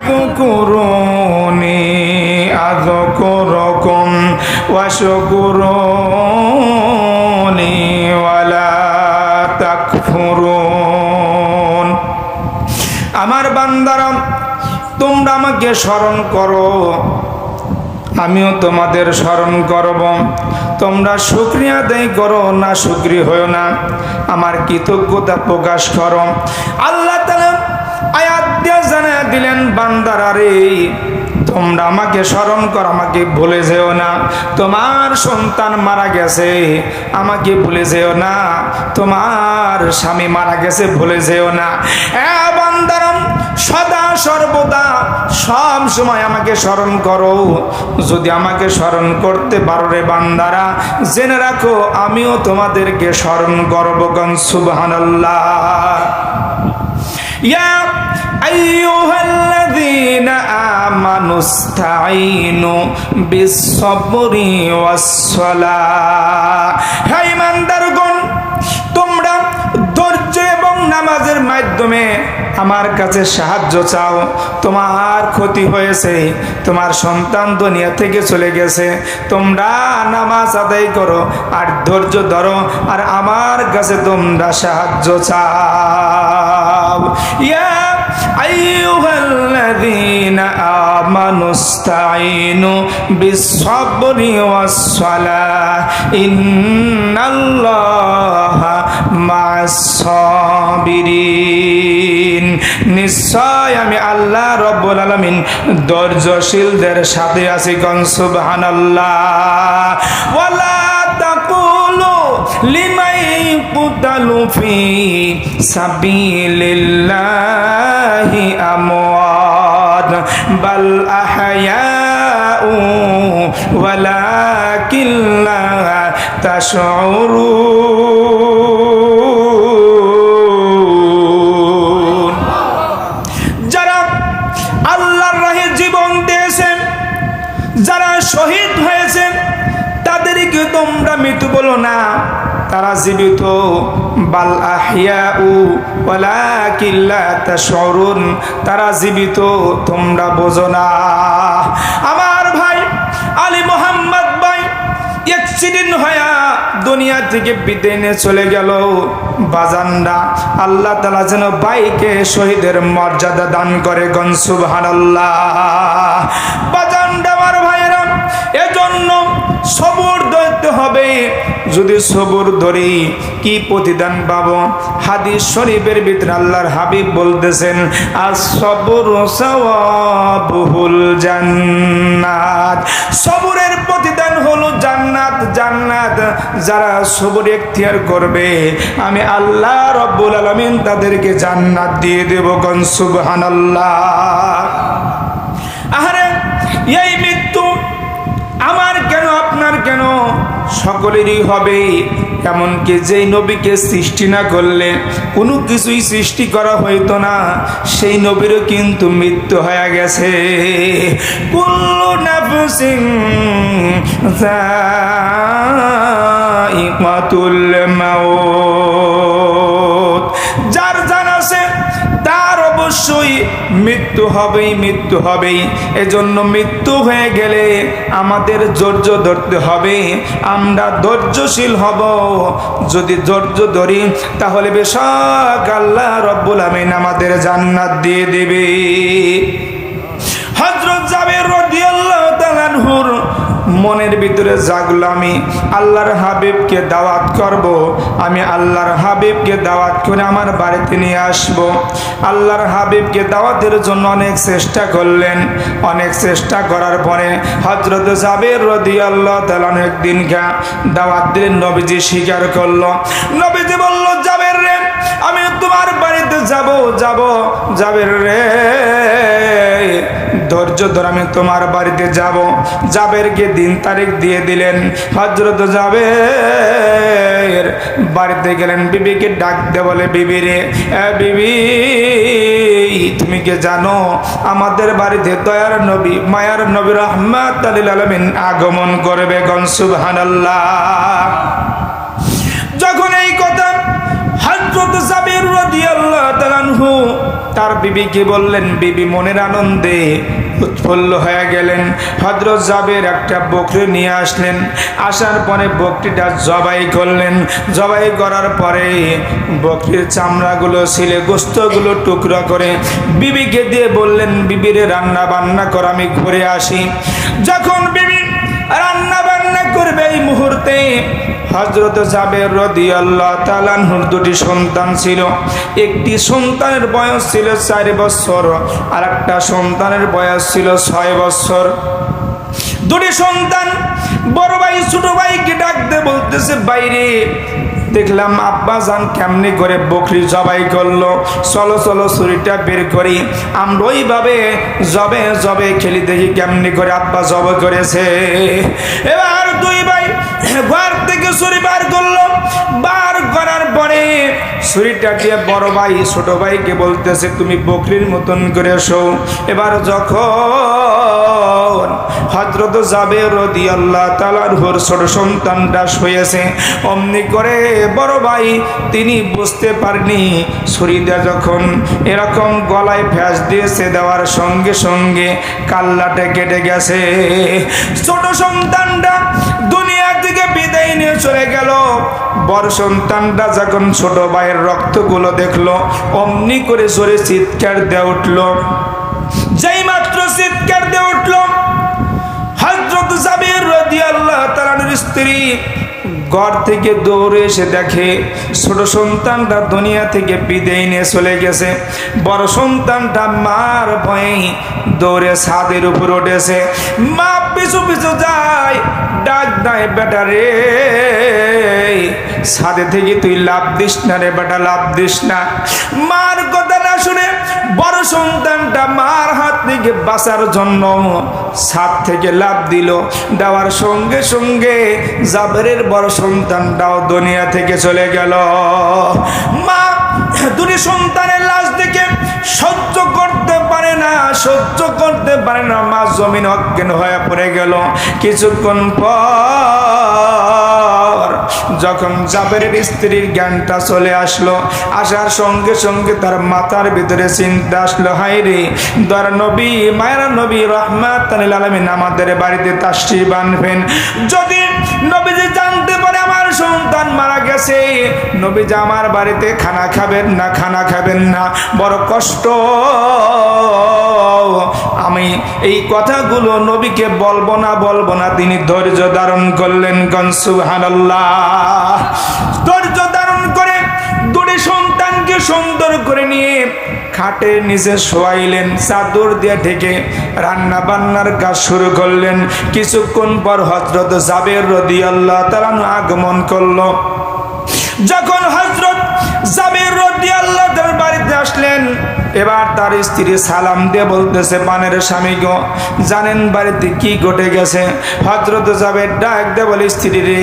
কুরুনি আযকুরুকুম ওয়াশকুরুনি ওয়ালা তাকফুরুন। আমার বান্দারা, তোমরা আমাকে স্মরণ করো, আমিও তোমাদের স্মরণ করব। তোমরা শুকরিয়া আদায় করো, না শুকরি হয়ো না, আমার কৃতজ্ঞতা প্রকাশ করো। আল্লাহ তাআলা আয়াত দিয়ে জানায়া দিলেন, বান্দারা রে, তোমরা আমাকে স্মরণ করো, আমাকে ভুলে যেও না। তোমার সন্তান মারা গেছে, আমাকে ভুলে যেও না। তোমার স্বামী মারা গেছে, ভুলে যেও না। বান্দারা, সদা সর্বদা সব সময় আমাকে স্মরণ করো। যদি আমাকে স্মরণ করতে পারো রে বান্দারা, জেনে রাখো আমিও তোমাদেরকে স্মরণ করব। সুবহানাল্লাহ। ইয়া আইয়ুহাল্লাযীনা আমানুস্তাঈনু বিস-সাবরি ওয়াস-সালাহ। হে ঈমানদারগণ, তোমরা ধৈর্য এবং নামাজের মাধ্যমে আমার কাছে সাহায্য চাও। তোমার ক্ষতি হয়েছে, তোমার সন্তান দুনিয়া থেকে চলে গেছে, তোমরা নামাজ আদায় করো আর ধৈর্য ধরো, আর আমার কাছে তোমরা সাহায্য চাও। ইয়া আইয়ুহাল্লাযীনা আমানুস্তাঈনু বিস-সাবরি ওয়াস-সালাহ ইন্নাল্লাহা মা'আস-সাবিরিন। নিশ্চয় আমি আল্লাহ রব্বুল আলামিন ধৈর্যশীলদের সাথে আছি। সুবহানাল্লাহ। ওয়ালা তাকুলু লিমান ইয়ুকতালু ফি সাবিলিল্লাহি আমওয়াত বাল আহয়াউ ওয়ালাকিন লা তাশউরুন। যারা আল্লাহর রাহে জীবন দিয়েছেন, যারা শহীদ হয়েছেন, তাদেরকে তোমরা মৃত্যু বলো না, তারা জীবিত। বাল আহয়াউ ওয়ালাকিন লা তাশউরুন, তারা জীবিত, তোমরা বোঝো না। আমার ভাই আলী মোহাম্মদ ভাই অ্যাক্সিডেন্ট হয়ে দুনিয়া থেকে বিদায় নিয়ে চলে গেল। বাজানরা, আল্লাহ তাআলা যেন ভাইকে শহীদের মর্যাদা দান করে। সুবহানাল্লাহ। বাজানরা, আমার ভাইয়েরা, এজন্য সবর ধরতে হবে। যদি সবর ধরি কি প্রতিদান পাবো? হাদিস শরীফের ভিতরে আল্লাহর হাবিব বলতেছেন, আস-সাবরু সাওয়াবুহুল জান্নাত। সবরের প্রতিদান হলো জান্নাত। জান্নাত যারা সবর ইখতিয়ার করবে, আমি আল্লাহ রব্বুল আলামিন তাদেরকে জান্নাত দিয়ে দেব। সুবহানাল্লাহ। আরে এই মৃত্যু আমার কেন, আপনার কেন, সকলেরই হবে। এমনকি যেই নবীকে সৃষ্টি না করলে কোনো কিছুই সৃষ্টি করা হইতো না, সেই নবীরও কিন্তু মৃত্যু হয়ে গেছে। কুল্লু নাফসিন যায়িকাতুল মাউত। যার জান আছে তার অবশ্যই মৃত্যু হবেই, মৃত্যু হবেই। এজন্য মৃত্যু হয়ে গেলে আমাদের ধৈর্য ধরতে হবে, আমরা ধৈর্যশীল হব। যদি ধৈর্য ধরি তাহলে বেশক আল্লাহ রব্বুল আমিন আমাদের জান্নাত দিয়ে দেবে। হযরত জাবের রাদিয়াল্লাহু তাআলা আনহুর মনের ভিতরে জাগলো, আমি আল্লাহর হাবিবকে দাওয়াত করব, আমি আল্লাহর হাবিবকে দাওয়াত করে আমার বাড়িতে নিয়ে আসব। আল্লাহর হাবিবকে দাওয়াতের জন্য অনেক চেষ্টা করলেন। অনেক চেষ্টা করার পরে হযরত জাবের রাদিয়াল্লাহু তাআলা একদিন দাওয়াত দিলেন, নবীজি স্বীকার করলো। নবীজি বলল, জাবের রে, আমি তোমার বাড়িতে যাব। জাবের রে, ধৈর্য ধর, আমি তোমার বাড়িতে যাব। জাবেরকে দিন তারিখ দিয়ে দিলেন। হযরত জাবের বাড়িতে গেলেন, বিবিকে ডাক দে, বলে, বিবি রে, বিবি, তুমি কি জানো আমাদের বাড়িতে দয়ার নবী, মায়ার নবী রাহমাতুল লিল আলামিন আগমন করবে? সুবহানাল্লাহ। যখন এই কথা হযরত জাবের রাদিয়াল্লাহু তাআলা আনহু তার বিবিকে বললেন। বিবি মনের আনন্দে উৎফুল্ল হয়ে গেলেন। হযরত জাবের একটা বকরি নিয়ে আসলেন। আসার পরে বকরিটা জবাই করলেন। জবাই করার পরে বকরির চামড়াগুলো ছিলে, গোশতগুলো টুকরা করে বিবিকে দিয়ে বললেন, বিবিরে রান্না বান্না কর, আমি ঘুরে আসি। যখন বিবি রান্না বান্না করবে এই মুহূর্তে হযরত জাবের রাদিয়াল্লাহু তাআলা আনহুর দুটি সন্তান ছিল। একটি সন্তানের বয়স ছিল 4 বছর, আর একটা সন্তানের বয়স ছিল 6 বছর। দুটি সন্তান বড় ভাই ছোট ভাইকে ডাকতে বলতেছে, বাইরে দেখলাম আব্বা জান কেমনি করে বকরি জবাই করলো, চলো চলো ছুরিটা বের করি, আমরা ওইভাবে জবে জবে খেলি, দেখি কেমনি করে আব্বা জবাই করেছে। এবার দুই ভাই ঘর থেকে ছুরি বার করলো। বার করার পরে ছুরিটা দিয়ে বড় ভাই ছোট ভাইকে বলতেছে, তুমি বকরির মতন করে শো। এবার যখন হযরত জাবের রাদিয়াল্লাহু তাআলা আনহুর ছোট সন্তানটা শুয়েছে, অমনি করে বড় ভাই তিনি বুঝতে পারেনি ছুরিটা যখন এরকম গলায় ফ্যাঁস দিয়েছে, দেওয়ার সঙ্গে সঙ্গে কাল্লাটা কেটে গেছে। ছোট সন্তানটা দুনিয়া থেকে বিদায় নিয়ে চলে গেল। বড় সন্তানটা যখন ছোট ভাইয়ের রক্তগুলো দেখলো, অমনি করে জোরে চিৎকার দিয়ে উঠল। যেই মাত্র চিৎকার দিয়ে উঠল, হযরত জাবের রাদিয়াল্লাহু তাআলা আনহুর স্ত্রী ঘর থেকে দৌড়ে এসে দেখে ছোট সন্তানটা দুনিয়া থেকে বিদায় নিয়ে চলে গেছে। বড় সন্তানটা মার ভয়ে দৌড়ে ছাদের উপর উঠেছে। মা পিছু পিছু যায়, ডাক দেয়, বেটা রে ছাদে থেকে তুই লাভ দিস না রে বেটা, লাভ দিস না। মার কথা না শুনে বড় সন্তানটা মার হাত থেকে বাঁচার জন্য ছাদ থেকে লাভ দিল। দেওয়ার সঙ্গে সঙ্গে জাবেরের বড় সন্তানটাও দুনিয়া থেকে চলে গেল। মা দুটি সন্তানের লাশ দেখে সহ্য করতে পারে না, সহ্য করতে পারে না। মা জমিন অজ্ঞান হয়ে পড়ে গেল। কিছুক্ষণ পর যখন জাবেরের স্ত্রীর জ্ঞানটা চলে আসলো, আসার সঙ্গে সঙ্গে তার মাথার ভিতরে চিন্তা আসলো, হায় রে দর নবী মায়েরা নবী রাহমাতুল লিল আলামিন আমাদের বাড়িতে তাশরীফ আনবেন। যদি নবীজি জানতে পারে আমার সন্তান মারা গেছে, নবীজি আমার বাড়িতে খানা খাবেন না, খানা খাবেন না, বড় কষ্ট। আমি এই কথাগুলো নবীকে বলবো না বলবো না। তিনি ধৈর্য ধারণ করলেন। গণ সুবহানাল্লাহ। ধৈর্য ধারণ করে দুটি সন্তানকে সুন্দর করে নিয়ে খাটের নিচে শোয়াইলেন, চাদর দিয়ে ঢেকে রান্না বান্নার কাজ শুরু করলেন। কিছুক্ষণ পর হযরত জাবের রাদিয়াল্লাহু তাআলা আগমন করলো। যখন হযরত জাবের রাদিয়াল্লাহু তাআলা বাড়িতে আসলেন, এবার তার স্ত্রী সালাম দিয়ে বলতেছে, পানের স্বামী গো, জানেন বাড়িতে কি ঘটে গেছে? হযরত জাবের ডাক দিয়ে বলে, স্ত্রী রে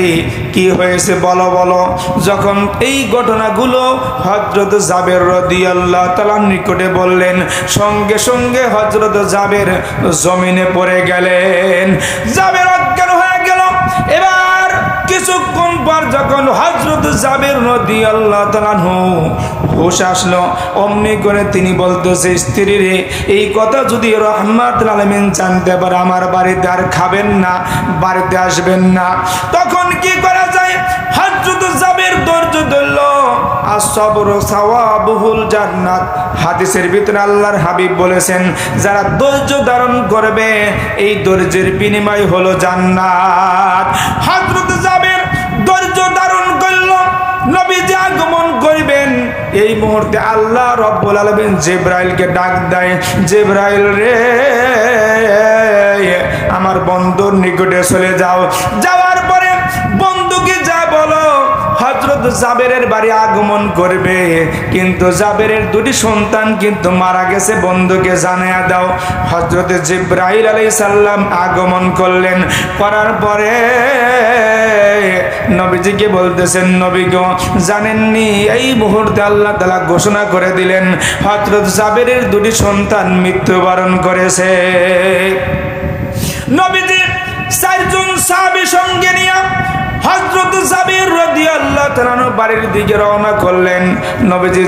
কি হয়েছে বলো বলো। যখন এই ঘটনাগুলো হযরত জাবের রাদিয়াল্লাহু তাআলা নিকটে বললেন, সঙ্গে সঙ্গে হযরত জাবের জমিনে পড়ে গেলেন। জাবের অজ্ঞান হয়ে গেল। এবার কিছুক্ষণ পর যখন হযরত জাবের রাদিয়াল্লাহু তাআলা হুশ আসলো, অমনি করে তিনি বলতেছে, স্ত্রী রে এই কথা যদি রাহমাতুল আলামিন জানতে পারে আমার বাড়িতে আর খাবেন না, বাড়িতে আসবেন না। তখন কি করা যায়? হযরত জাবের ধৈর্য ধরল। আসসাবরু সাওয়াবুহুল জান্নাত। হাদিসের ভিতরে আল্লাহর হাবিব বলেছেন, যারা ধৈর্য ধারণ করবে এই ধৈর্যের বিনিময় হলো জান্নাত। হযরত জাবের ধৈর্য ধারণ করল। নবীজি আগমন করবেন, এই মুহূর্তে আল্লাহ রব্বুল আলামিন জিবরাইলকে ডাক দেয়, জিবরাইল রে আমার বন্ধুর নিকটে চলে যাও। যাওয়ার পরে বন্ধুকে যা বলো হযরত জাবেরের বাড়ি আগমন করবে, কিন্তু জাবেরের দুটি সন্তান কিন্তু মারা গেছে, বন্ধুকে জানিয়ে দাও। হযরত জিবরাইল আলাইহিস সালাম আগমন করলেন। করার পরে নবীজিকে বলতেছেন, নবী গো জানেননি এই মুহূর্তে আল্লাহ তাআলা ঘোষণা করে দিলেন হযরত জাবেরের দুটি সন্তান মৃত্যুবরণ করেছে। নবীজি চারজন সাহাবী সঙ্গে নিয়ে হযরত জাবের রাদিয়াল্লাহু তাআলা বাড়ির দিকে রওনা করলেন। নবীজি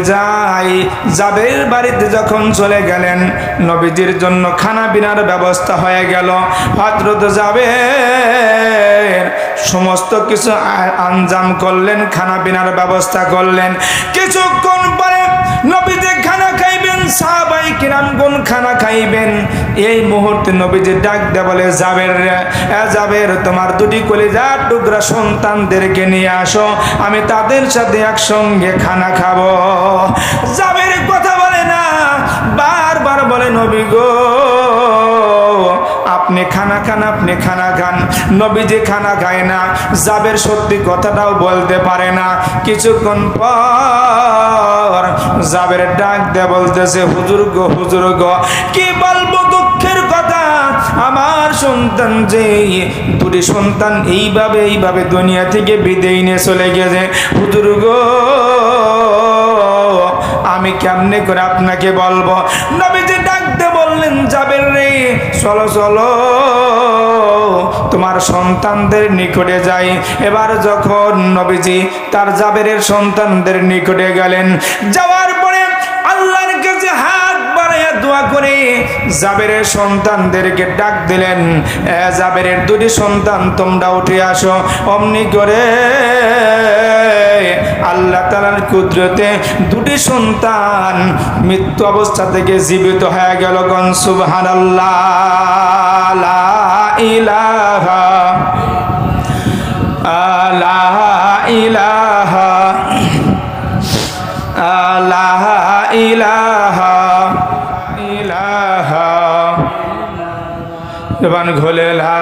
জাবের বাড়িতে যখন চলে গেলেন, নবীজির জন্য খানা পিনার ব্যবস্থা হয়ে গেল। হযরত জাবের সমস্ত কিছু আঞ্জাম করলেন, খানা পিনার ব্যবস্থা করলেন। কিছুক্ষণ পরে নবীজি খানা খাইবেন, সাহাবায়ে কিরামগণ খানা খাইবেন। এই মুহূর্তে নবীজি ডাক দিয়ে বলে, জাবের তোমার দুটি কলিজার টুকরা সন্তানদেরকে নিয়ে আসো, আমি তাদের সাথে একসঙ্গে খানা খাবো। জাবের কথা বলে না, বারবার বলে, নবী গো আপনি খানা খান, আপনি খানা খান। নবীজি খানা খায় না, জাবের সত্যি কথাটাও বলতে পারে না। কিছুক্ষণ পর জাবের ডাক দিয়ে বলতেছে, হুজুর গো কি বলবো দুঃখের কথা, আমার সন্তান যে দুটি সন্তান এইভাবে দুনিয়া থেকে বিদায় নিয়ে চলে গেছে। হুজুর গো আমি কেমনে করে আপনাকে বলবো। নবীজি ডাকতে বললেন, জাবের রে চলো তোমার সন্তানদের নিকটে যাই। এবার যখন নবীজি তার জাবেরের সন্তানদের নিকটে গেলেন, যাওয়ার পরে আল্লাহর কাছে হাত বাড়াইয়া দোয়া করে জাবেরের সন্তানদেরকে ডাক দিলেন, জাবেরের দুটি সন্তান তোমরা উঠে আসো। অমনি করে আল্লাহ তাআলার কুদরতে দুটি সন্তান মৃত্যু অবস্থা থেকে জীবিত হয়ে গেল। গণ সুবহানাল্লাহ, লা ইলাহা লা ইলাহা লা ইলাহা ইলাহা জবান খুলে লা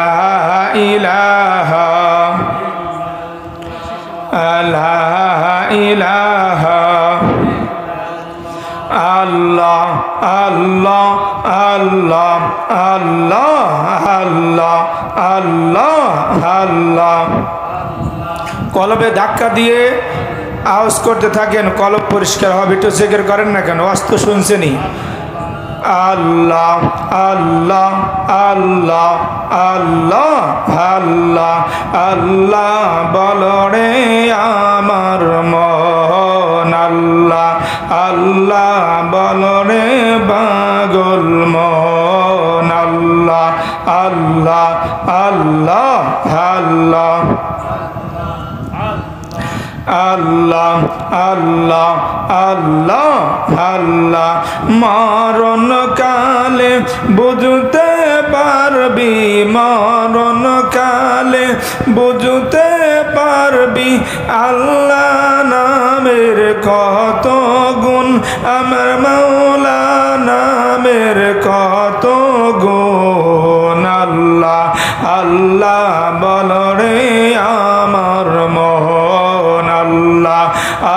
ইলাহা লা ইলাহা আল্লাহ আল্লাহ আল্লাহ আল্লাহ আল্লাহ আল্লাহ আল্লাহ। কলবে ধাক্কা দিয়ে আওয়াজ করতে থাকেন, কলব পরিষ্কার হবে। একটু জিকির করেন না কেন? ওয়াজ তো শুনছেনই। আল্লাহ আল্লাহ আল্লাহ আল্লাহ আল্লাহ আল্লাহ বলো রে আমার মন, আল্লাহ আল্লাহ বলো রে পাগল মন, আল্লাহ আল্লাহ আল্লাহ আল্লাহ আল্লাহ আল্লাহ আল্লাহ আল্লাহ। মরণ কালে বুঝতে পারবি, মরণ কালে বুঝতে পারবি আল্লাহ নামের কত গুণ, আমার মাওলা নামের কত গুণ। আল্লাহ আল্লাহ বলো রে আমার মন, আল্লাহ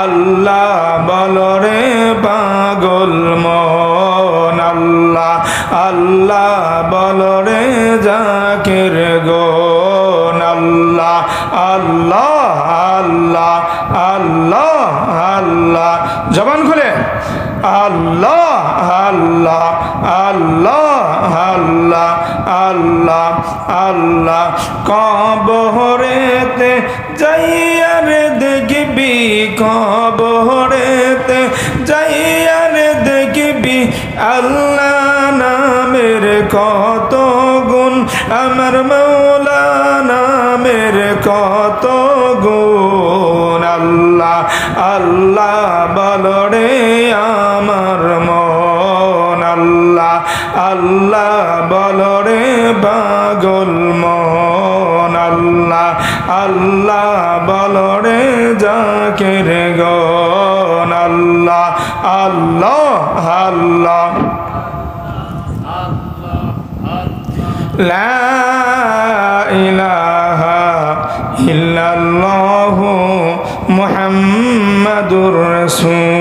আল্লাহ বলো রে পাগল মন, আল্লাহ আল্লাহ বলো রে জাকির গুণ। আল্লাহ আল্লাহ আল্লাহ আল্লাহ আল্লাহ। জবান খুলে আল্লাহ আল্লাহ আল্লাহ আল্লাহ আল্লাহ আল্লাহ। কবরেতে যাইয়া রে দেখবি, কবরেতে যাইয়া রে দেখবি আল্লাহ নামের কত গুণ, আমার মাওলা নামের কত গুণ। আল্লাহ আল্লাহ বলো রে আমার মন, আল্লাহ আল্লাহ বলো রে পাগল মন, আল্লাহ আল্লাহ বলো রে জাকির গুণ। আল্লাহ আল্লাহ আল্লাহ লা ইলাহা ইল্লাল্লাহু মুহাম্মাদুর রাসূল।